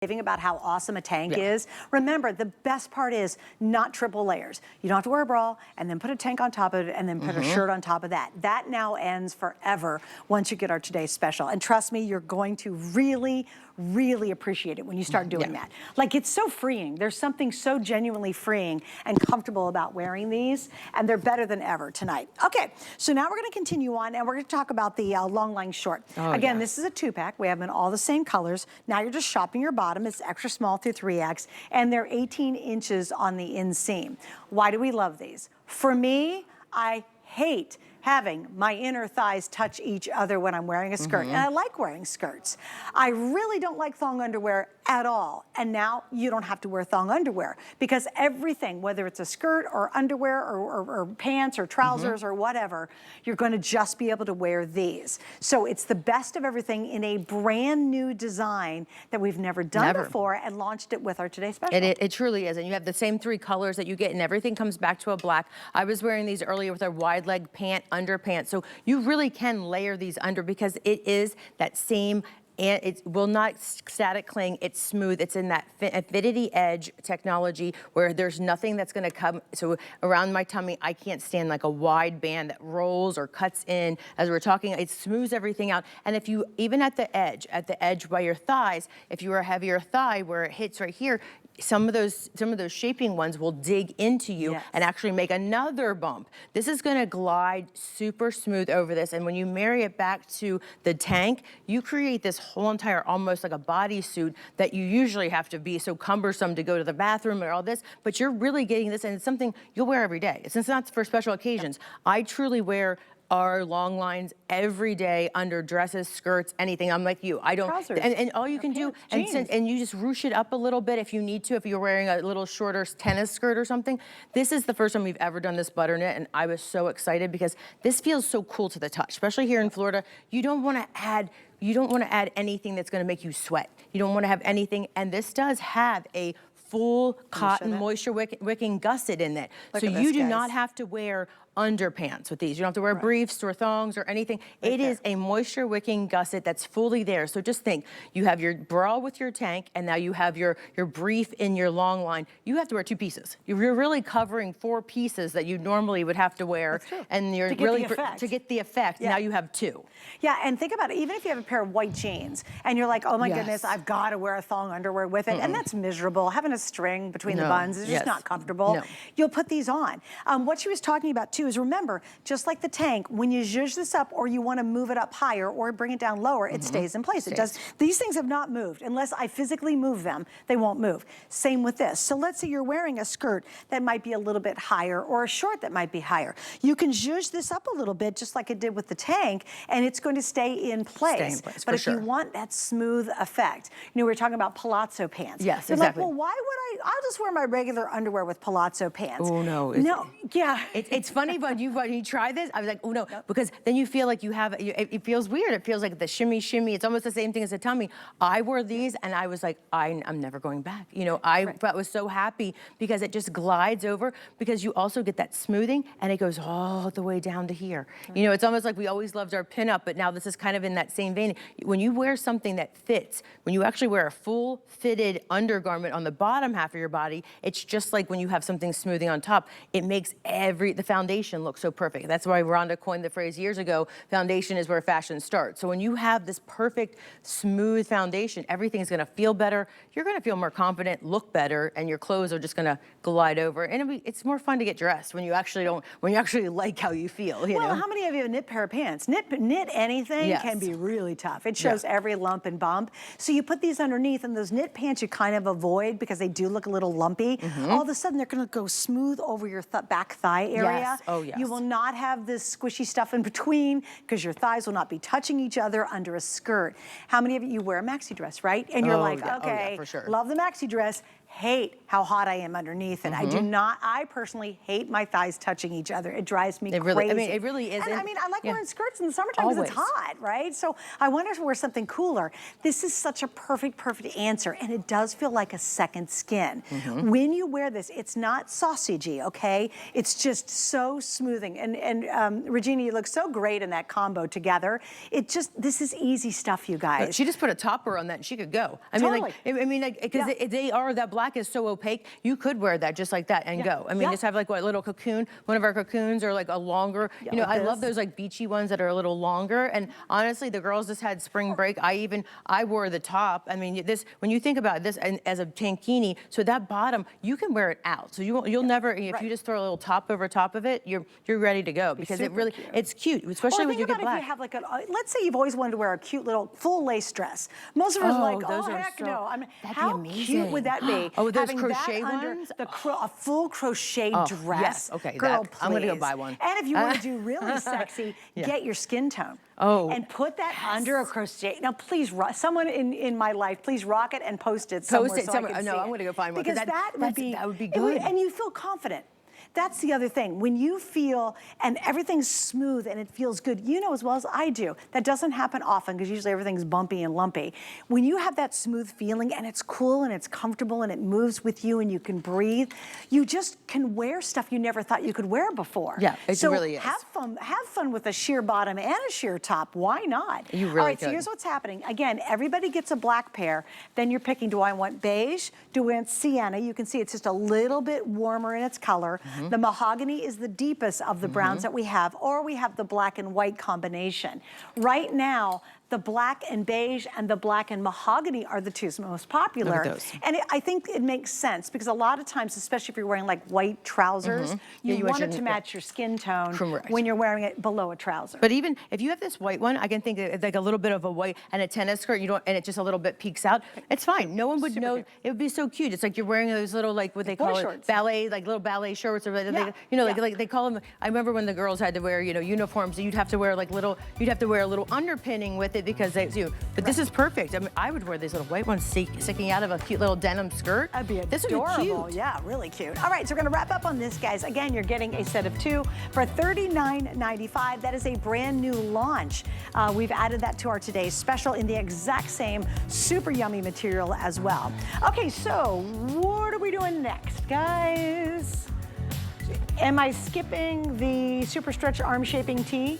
About how awesome a tank is. Remember, the best part is not triple layers. You don't have to wear a bra and then put a tank on top of it and then put a shirt on top of that. That now ends forever once you get our today's special. And trust me, you're going to really appreciate it when you start doing that. Like, it's so freeing. There's something so genuinely freeing and comfortable about wearing these, and they're better than ever tonight. Okay, so now we're gonna continue on and we're gonna talk about the Longline short. Again, this is a 2-pack. We have them in all the same colors. Now you're just shopping your bottom. It's extra small through 3X, and they're 18 inches on the inseam. Why do we love these? For me, I hate having my inner thighs touch each other when I'm wearing a skirt. And I like wearing skirts. I really don't like thong underwear at all. And now you don't have to wear thong underwear, because everything, whether it's a skirt or underwear or pants or trousers or whatever, you're gonna just be able to wear these. So it's the best of everything in a brand new design that we've never done before, and launched it with our Today Special. It truly is. And you have the same 3 colors that you get, and everything comes back to a black. I was wearing these earlier with a wide leg pant, underpants. So you really can layer these under, because it is that same, and it will not static cling. It's smooth. It's in that Affinity Edge technology where there's nothing that's gonna come. So around my tummy, I can't stand like a wide band that rolls or cuts in. As we're talking, it smooths everything out. And if you, even at the edge by your thighs, if you are a heavier thigh where it hits right here, some of those shaping ones will dig into you and actually make another bump. This is gonna glide super smooth over this, and when you marry it back to the tank, you create this whole entire, almost like a bodysuit that you usually have to be so cumbersome to go to the bathroom or all this, but you're really getting this, and it's something you'll wear every day. It's not for special occasions. I truly wear our long lines every day under dresses, skirts, anything. I'm like you. I don't, and all you can do, and you just ruche it up a little bit if you need to, if you're wearing a little shorter tennis skirt or something. This is the first time we've ever done this butternut, and I was so excited because this feels so cool to the touch, especially here in Florida. You don't want to add anything that's going to make you sweat. You don't want to have anything, and this does have a full cotton moisture wicking gusset in it. So you do not have to wear underpants with these. You don't have to wear briefs or thongs or anything. It is a moisture wicking gusset that's fully there. So just think, you have your bra with your tank, and now you have your brief in your long line. You have to wear 2 pieces. You're really covering 4 pieces that you normally would have to wear, and you're really to get the effect. Now you have 2. Yeah, and think about it, even if you have a pair of white jeans and you're like, oh my goodness, I've got to wear a thong underwear with it, and that's miserable. Having a string between the buns is just not comfortable. You'll put these on. What she was talking about too is, remember, just like the tank, when you zhuzh this up or you want to move it up higher or bring it down lower, it stays in place. It does. These things have not moved. Unless I physically move them, they won't move. Same with this. So let's say you're wearing a skirt that might be a little bit higher, or a short that might be higher. You can zhuzh this up a little bit, just like it did with the tank, and it's going to stay in place. But if you want that smooth effect, you know, we were talking about palazzo pants. Yes, you're like, well, why would I'll just wear my regular underwear with palazzo pants. Oh no. It's funny, but when you try this, I was like, oh no, because then you feel like you have, it feels weird. It feels like the shimmy. It's almost the same thing as the tummy. I wore these and I was like, I'm never going back. You know, I was so happy because it just glides over, because you also get that smoothing and it goes all the way down to here. You know, it's almost like we always loved our pinup, but now this is kind of in that same vein. When you wear something that fits, when you actually wear a full fitted undergarment on the bottom half of your body, it's just like when you have something smoothing on top, it makes the foundation look so perfect. That's why Rhonda coined the phrase years ago, foundation is where fashion starts. So when you have this perfect, smooth foundation, everything's gonna feel better, you're gonna feel more confident, look better, and your clothes are just gonna glide over. And it's more fun to get dressed when you actually like how you feel, you know? How many of you have a knit pair of pants? Knit anything can be really tough. It shows every lump and bump. So you put these underneath, and those knit pants you kind of avoid because they do look a little lumpy. All of a sudden, they're gonna go smooth over your back thigh area. You will not have this squishy stuff in between, because your thighs will not be touching each other under a skirt. How many of you wear a maxi dress, right? And you're like, okay, love the maxi dress, hate how hot I am underneath it. I personally hate my thighs touching each other. It drives me crazy. I mean, it really is. And I mean, I like wearing skirts in the summertime because it's hot, right? So I wanted to wear something cooler. This is such a perfect answer, and it does feel like a second skin. When you wear this, it's not sausagey, okay? It's just so smoothing. And Regina, you look so great in that combo together. This is easy stuff, you guys. She just put a topper on that and she could go. I Totally. mean, like, because that black is so opaque, you could wear that just like that and go. I mean, just have like what, a little cocoon, one of our cocoons, or like a longer, you know, like I love those like beachy ones that are a little longer. And honestly, the girls just had spring break. I wore the top. I mean, when you think about this as a tankini, so that bottom, you can wear it out. So you'll never, if you just throw a little top over top of it, you're ready to go, because it's cute, especially when you get black. If you have like let's say you've always wanted to wear a cute little full lace dress. Most of us are like, oh heck no. I mean, how cute would that be? Oh, those having crochet that ones? A full crochet dress. Yes, okay, girl, please. I'm gonna go buy one. And if you want to do really sexy, get your skin tone. And put that under a crochet. Now, please, someone in my life, please rock it and post it somewhere. Post it somewhere. No, I'm going to go find one. Because that would be good. And you feel confident. That's the other thing. When you feel, and everything's smooth and it feels good, you know as well as I do, that doesn't happen often because usually everything's bumpy and lumpy. When you have that smooth feeling and it's cool and it's comfortable and it moves with you and you can breathe, you just can wear stuff you never thought you could wear before. Yeah, it really is. Have fun with a sheer bottom and a sheer top. Why not? You really All right, could. so here's what's happening. Again, everybody gets a black pair. Then you're picking, do I want beige? Do I want sienna? You can see it's just a little bit warmer in its color. The mahogany is the deepest of the browns that we have, or we have the black and white combination. Right now, the black and beige and the black and mahogany are the two most popular. Look at those. And I think it makes sense because a lot of times, especially if you're wearing like white trousers, you want it to match your skin tone when you're wearing it below a trouser. But even if you have this white one, I can think of like a little bit of a white and a tennis skirt, and it just a little bit peeks out. It's fine. No one would know. It would be so cute. It's like you're wearing those little, like what they call it, ballet, like little ballet shorts, or like they call them. I remember when the girls had to wear, uniforms. You'd have to wear like you'd have to wear a little underpinning with it because but this is perfect. I mean, I would wear these little white ones sticking out of a cute little denim skirt. That'd be adorable. This would be cute. Yeah, really cute. All right, so we're gonna wrap up on this, guys. Again, you're getting a set of two for $39.95. That is a brand new launch. We've added that to our today's special in the exact same super yummy material as well. Okay, so what are we doing next, guys? Am I skipping the super stretch arm shaping tee?